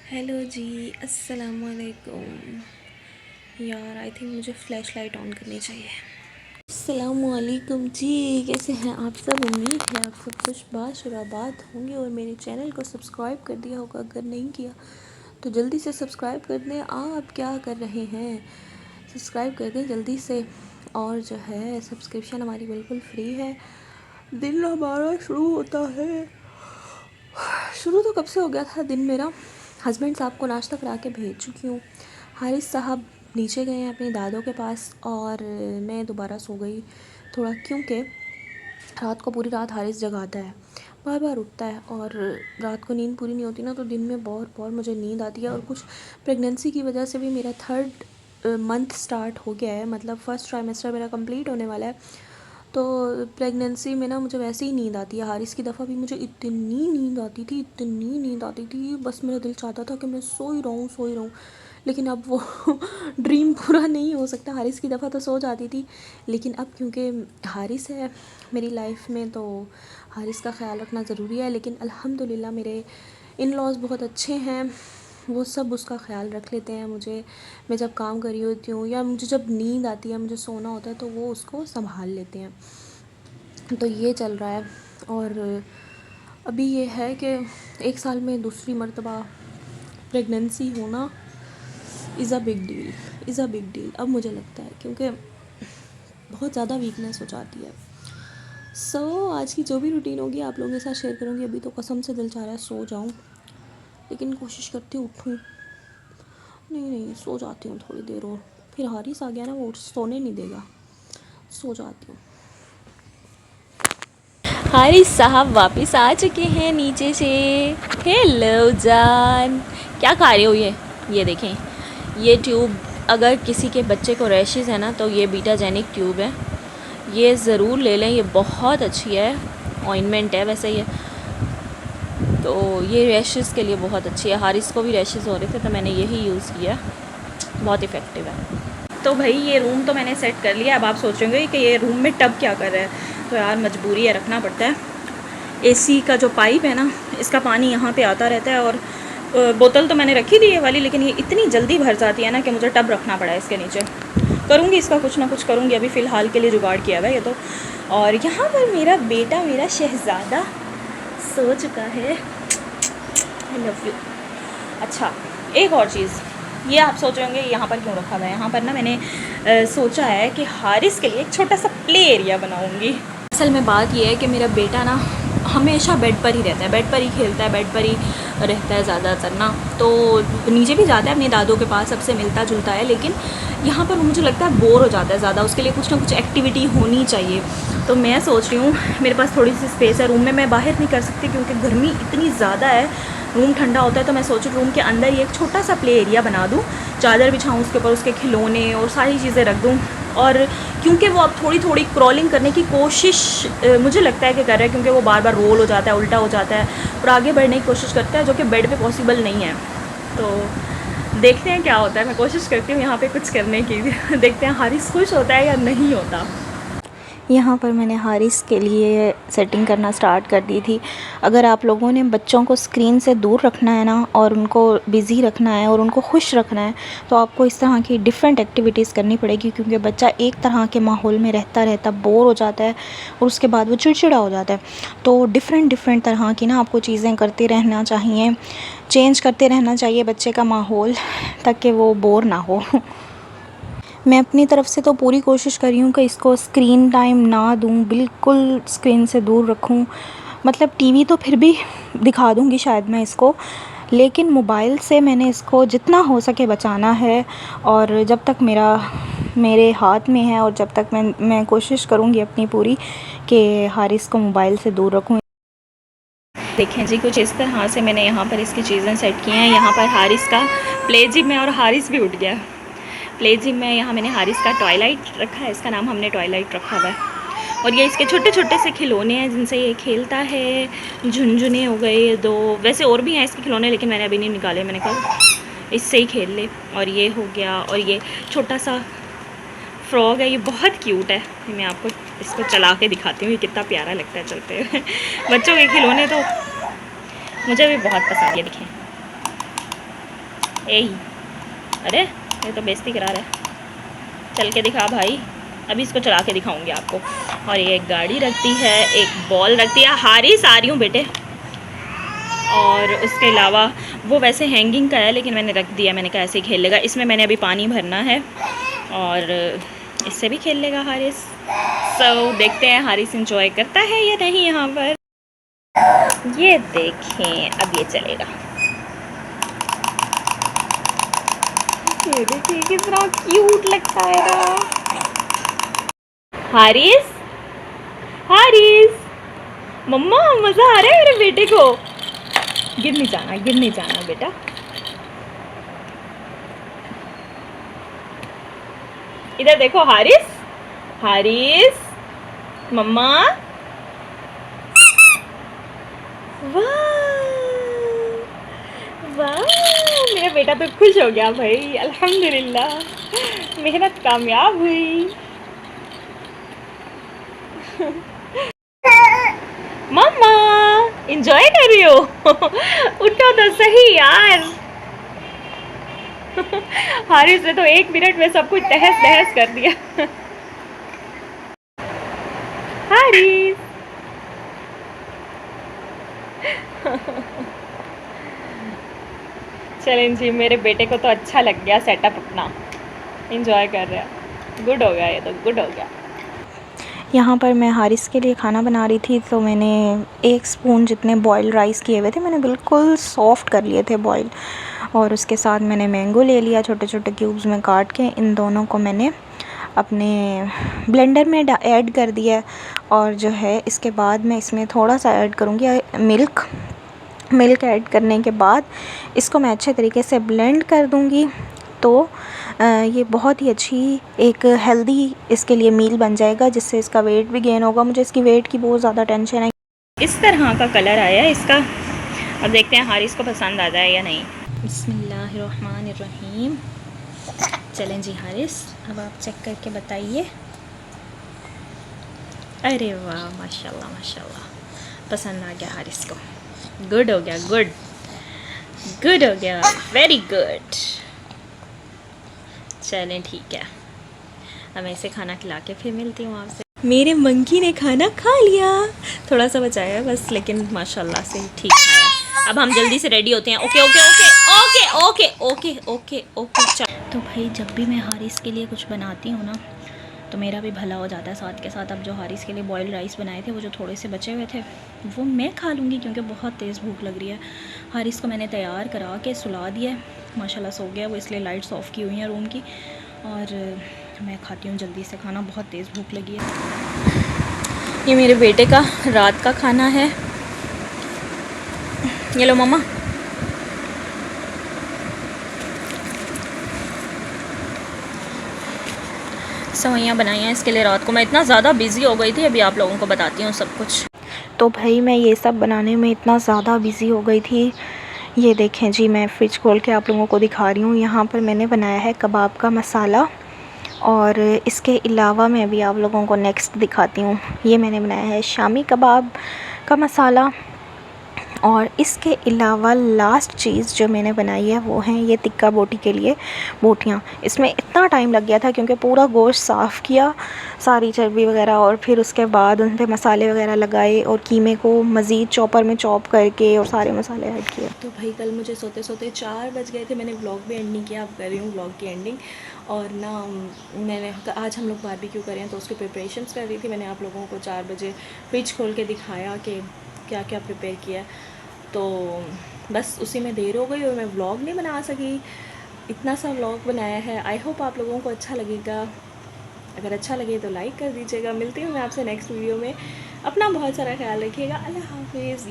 Hello जी, अस्सलाम वालेकुम। यार आई थिंक मुझे फ़्लैश लाइट ऑन करनी चाहिए। अस्सलाम वालेकुम जी, कैसे हैं आप सब? उम्मीद है आप सब खुशबाश और आबाद होंगे और मेरे चैनल को सब्सक्राइब कर दिया होगा। अगर नहीं किया तो जल्दी से सब्सक्राइब कर दें। आप क्या कर रहे हैं? सब्सक्राइब कर दें जल्दी से। और जो है सब्सक्रिप्शन हमारी बिल्कुल फ्री है। दिन हमारा शुरू होता है, शुरू तो कब से हो गया था दिन मेरा। हस्बैंड साहब को नाश्ता करा के भेज चुकी हूँ। हारिस साहब नीचे गए हैं अपनी दादों के पास और मैं दोबारा सो गई थोड़ा, क्योंकि रात को पूरी रात हारिस जगाता है, बार बार उठता है और रात को नींद पूरी नहीं होती ना, तो दिन में बहुत बहुत मुझे नींद आती है। और कुछ प्रेगनेंसी की वजह से भी मेरा थर्ड मंथ स्टार्ट हो गया है, मतलब फ़र्स्ट ट्राइमेस्टर मेरा कंप्लीट होने वाला है। तो प्रेगनेंसी में ना मुझे वैसे ही नींद आती है। हारिस की दफ़ा भी मुझे इतनी नींद आती थी, इतनी नींद आती थी, बस मेरा दिल चाहता था कि मैं सो ही रहूँ, सो ही रहूँ। लेकिन अब वो ड्रीम पूरा नहीं हो सकता। हारिस की दफ़ा तो सो जाती थी, लेकिन अब क्योंकि हारिस है मेरी लाइफ में तो हारिस का ख्याल रखना ज़रूरी है। लेकिन अल्हम्दुलिल्लाह मेरे इन लॉज़ बहुत अच्छे हैं, वो सब उसका ख़्याल रख लेते हैं। मुझे, मैं जब काम कर रही होती हूँ या मुझे जब नींद आती है, मुझे सोना होता है, तो वो उसको संभाल लेते हैं। तो ये चल रहा है। और अभी ये है कि एक साल में दूसरी मर्तबा प्रेगनेंसी होना is a big deal, is a big deal अब मुझे लगता है, क्योंकि बहुत ज़्यादा वीकनेस हो जाती है। आज की जो भी रूटीन होगी आप लोगों के साथ शेयर करूँगी। अभी तो कसम से दिल चाह रहा है सो जाऊँ, लेकिन कोशिश करती हूँ उठूँ। नहीं नहीं, सो जाती हूँ थोड़ी देर और, फिर हारिस आ गया ना, वो सोने नहीं देगा, सो जाती हूँ। हारिस साहब वापस आ चुके हैं नीचे से। हेलो जान, क्या खा रहे हो? ये देखें, ये ट्यूब, अगर किसी के बच्चे को रैशेज़ है ना तो ये बीटाजेनिक ट्यूब है, ये ज़रूर ले लें। ये बहुत अच्छी है, ऑइंटमेंट है वैसे ये, तो ये रैशेज़ के लिए बहुत अच्छी है। हारिस को भी रैशेज़ हो रहे थे तो मैंने यही यूज़ किया, बहुत इफ़ेक्टिव है। तो भाई ये रूम तो मैंने सेट कर लिया। अब आप सोचेंगे कि ये रूम में टब क्या कर रहा है, तो यार मजबूरी है, रखना पड़ता है। एसी का जो पाइप है ना, इसका पानी यहाँ पे आता रहता है। और बोतल तो मैंने रखी थी ये वाली, लेकिन ये इतनी जल्दी भर जाती है ना कि मुझे टब रखना पड़ा है इसके नीचे। करूँगी इसका कुछ ना कुछ करूँगी, अभी फ़िलहाल के लिए जुगाड़ किया हुआ है ये तो। और यहाँ पर मेरा बेटा, मेरा शहज़ादा सो चुका है। I love you. अच्छा, एक और चीज़, ये आप सोच रहे होंगे यहाँ पर क्यों रखा हुआ है। यहाँ पर ना मैंने सोचा है कि हारिस के लिए एक छोटा सा प्ले एरिया बनाऊँगी। असल में बात ये है कि मेरा बेटा ना हमेशा बेड पर ही रहता है, बेड पर ही खेलता है, बेड पर ही रहता है ज़्यादातर ना। तो नीचे भी जाता है अपनी दादों के पास, सबसे मिलता जुलता है, लेकिन यहाँ पर मुझे लगता है बोर हो जाता है ज़्यादा। उसके लिए कुछ ना कुछ एक्टिविटी होनी चाहिए। तो मैं सोच रही हूँ, मेरे पास थोड़ी सी स्पेस है रूम में, मैं बाहर नहीं कर सकती क्योंकि गर्मी इतनी ज़्यादा है, रूम ठंडा होता है। तो मैं सोच रही हूँ रूम के अंदर ही एक छोटा सा प्ले एरिया बना दूँ, चादर बिछाऊँ, उसके ऊपर उसके खिलौने और सारी चीज़ें रख दूँ। और क्योंकि वो अब थोड़ी थोड़ी क्रॉलिंग करने की कोशिश मुझे लगता है कि कर रहा है, क्योंकि वो बार बार रोल हो जाता है, उल्टा हो जाता है और आगे बढ़ने की कोशिश करता है, जो कि बेड पे पॉसिबल नहीं है। तो देखते हैं क्या होता है। मैं कोशिश करती हूँ यहाँ पे कुछ करने की देखते हैं हारिस खुश होता है या नहीं होता। यहाँ पर मैंने हारिस के लिए सेटिंग करना स्टार्ट कर दी थी। अगर आप लोगों ने बच्चों को स्क्रीन से दूर रखना है ना, और उनको बिज़ी रखना है और उनको खुश रखना है, तो आपको इस तरह की डिफरेंट एक्टिविटीज़ करनी पड़ेगी। क्योंकि बच्चा एक तरह के माहौल में रहता रहता बोर हो जाता है और उसके बाद वो चिड़चिड़ा हो जाता है। तो डिफरेंट तरह की ना आपको चीज़ें करते रहना चाहिए, चेंज करते रहना चाहिए बच्चे का माहौल, ताकि वो बोर ना हो। मैं अपनी तरफ से तो पूरी कोशिश कर रही हूँ कि इसको स्क्रीन टाइम ना दूँ, बिल्कुल स्क्रीन से दूर रखूँ। मतलब टीवी तो फिर भी दिखा दूँगी शायद मैं इसको, लेकिन मोबाइल से मैंने इसको जितना हो सके बचाना है। और जब तक मेरे हाथ में है, और जब तक मैं कोशिश करूँगी अपनी पूरी कि हारिस को मोबाइल से दूर रखूँ। देखें जी, कुछ इस तरह से मैंने यहाँ पर इसकी चीज़ें सेट की हैं। यहाँ पर हारिस का प्ले जिम है और हारिस भी उठ गया। प्ले जिम में यहाँ मैंने हारिस का टॉयलाइट रखा है, इसका नाम हमने टॉयलाइट रखा हुआ है। और ये इसके छोटे छोटे से खिलौने हैं जिनसे ये खेलता है। झुनझुने हो गए दो, वैसे और भी हैं इसके खिलौने, लेकिन मैंने अभी नहीं निकाले, मैंने कहा इससे ही खेल ले। और ये हो गया, और ये छोटा सा फ्रॉग है, ये बहुत क्यूट है। मैं आपको इसको चला के दिखाती हूँ, ये कितना प्यारा लगता है चलते हुए। बच्चों के खिलौने तो मुझे भी बहुत पसंद है। देखें, यही, अरे ये तो बेइज्जती करा रहा है। चल के दिखा भाई, अभी इसको चला के दिखाऊंगी आपको। और ये एक गाड़ी रखती है, एक बॉल रखती है। हारिस आ रही हूँ बेटे। और उसके अलावा वो वैसे हैंगिंग का है, लेकिन मैंने रख दिया, मैंने कहा ऐसे ही खेल लेगा। इसमें मैंने अभी पानी भरना है और इससे भी खेल लेगा हारिस। सो देखते हैं हारिस इंजॉय करता है या नहीं यहाँ पर। ये देखें, अब ये चलेगा। ये देखिए कितना क्यूट लगता है ना। हारिस, हारिस, मम्मा मज़ा आ रहा है मेरे बेटे को। गिर नहीं जाना, गिर नहीं जाना बेटा। इधर देखो हारिस, हारिस, मम्मा। वाह वाह, मेरा बेटा तो खुश हो गया भाई, अल्हम्दुलिल्लाह मेहनत कामयाब हुई। मम्मा इंजॉय कर रही हो? उठो तो सही यार। हारिस ने तो 1 मिनट में सब कुछ तहस नहस कर दिया। हारिस चलें जी, मेरे बेटे को तो अच्छा लग गया सेटअप अपना, इंजॉय कर रहा है। गुड हो गया, ये तो गुड हो गया। यहाँ पर मैं हारिस के लिए खाना बना रही थी, तो मैंने 1 स्पून जितने बॉयल राइस किए हुए थे, मैंने बिल्कुल सॉफ़्ट कर लिए थे बॉयल। और उसके साथ मैंने मैंगो ले लिया, छोटे छोटे क्यूब्स में काट के। इन दोनों को मैंने अपने ब्लेंडर में ऐड कर दिया। और जो है इसके बाद मैं इसमें थोड़ा सा ऐड करूँगी मिल्क ऐड करने के बाद इसको मैं अच्छे तरीके से ब्लेंड कर दूँगी। तो ये बहुत ही अच्छी एक हेल्दी इसके लिए मील बन जाएगा, जिससे इसका वेट भी गेन होगा। मुझे इसकी वेट की बहुत ज़्यादा टेंशन है। इस तरह का कलर आया इसका। अब देखते हैं हारिस को पसंद आ जाए या नहीं। बिस्मिल्लाहिर्रहमानिर्रहीम। चलें जी हारिस, अब आप चेक करके बताइए। अरे वाह, माशाल्लाह माशाल्लाह, पसंद आ गया हारिस को। गुड हो गया, गुड गुड हो गया, वेरी गुड। चलें ठीक है, अब मैं इसे खाना खिला के फिर मिलती हूँ आपसे। मेरे मंकी ने खाना खा लिया, थोड़ा सा बचाया बस, लेकिन माशाल्लाह से ठीक खाया। अब हम जल्दी से रेडी होते हैं। Okay okay okay okay okay okay okay okay. तो भाई जब भी मैं हारिस के लिए कुछ बनाती हूँ ना, तो मेरा भी भला हो जाता है साथ के साथ। अब जो हारिस के लिए बॉयल राइस बनाए थे, वो जो थोड़े से बचे हुए थे, वो मैं खा लूँगी क्योंकि बहुत तेज़ भूख लग रही है। हारिस को मैंने तैयार करा के सुला दिया है, माशाल्लाह सो गया वो, इसलिए लाइट्स ऑफ़ की हुई हैं रूम की। और मैं खाती हूँ जल्दी से खाना, बहुत तेज़ भूख लगी है। ये मेरे बेटे का रात का खाना है। ये लो मम्मा। सवैयाँ बनाई हैं इसके लिए रात को। मैं इतना ज़्यादा बिज़ी हो गई थी, अभी आप लोगों को बताती हूँ सब कुछ। तो भाई मैं ये सब बनाने में इतना ज़्यादा बिज़ी हो गई थी। ये देखें जी, मैं फ्रिज खोल के आप लोगों को दिखा रही हूँ। यहाँ पर मैंने बनाया है कबाब का मसाला, और इसके अलावा मैं अभी आप लोगों को नेक्स्ट दिखाती हूँ। ये मैंने बनाया है शामी कबाब का मसाला। और इसके अलावा लास्ट चीज़ जो मैंने बनाई है वो है ये टिक्का बोटी के लिए बोटियाँ। इसमें इतना टाइम लग गया था क्योंकि पूरा गोश्त साफ़ किया, सारी चर्बी वगैरह, और फिर उसके बाद उन पर मसाले वगैरह लगाए और कीमे को मज़ीद चॉपर में चॉप करके और सारे मसाले ऐड किए। तो भाई कल मुझे सोते सोते 4 बज गए थे। मैंने व्लॉग भी एंड नहीं किया, अब कर रही हूँ व्लॉग की एंडिंग। और ना मैंने आज हम लोग बारबेक्यू कर रहे हैं, तो उसके प्रिपरेशंस कर रही थी। मैंने आप लोगों को 4 बजे फ्रिज खोल के दिखाया कि क्या क्या प्रिपेयर किया, तो बस उसी में देर हो गई और मैं व्लॉग नहीं बना सकी। इतना सा व्लॉग बनाया है। आई होप आप लोगों को अच्छा लगेगा। अगर अच्छा लगे तो लाइक कर दीजिएगा। मिलती हूँ मैं आपसे नेक्स्ट वीडियो में। अपना बहुत सारा ख्याल रखिएगा। अल्लाह हाफिज़।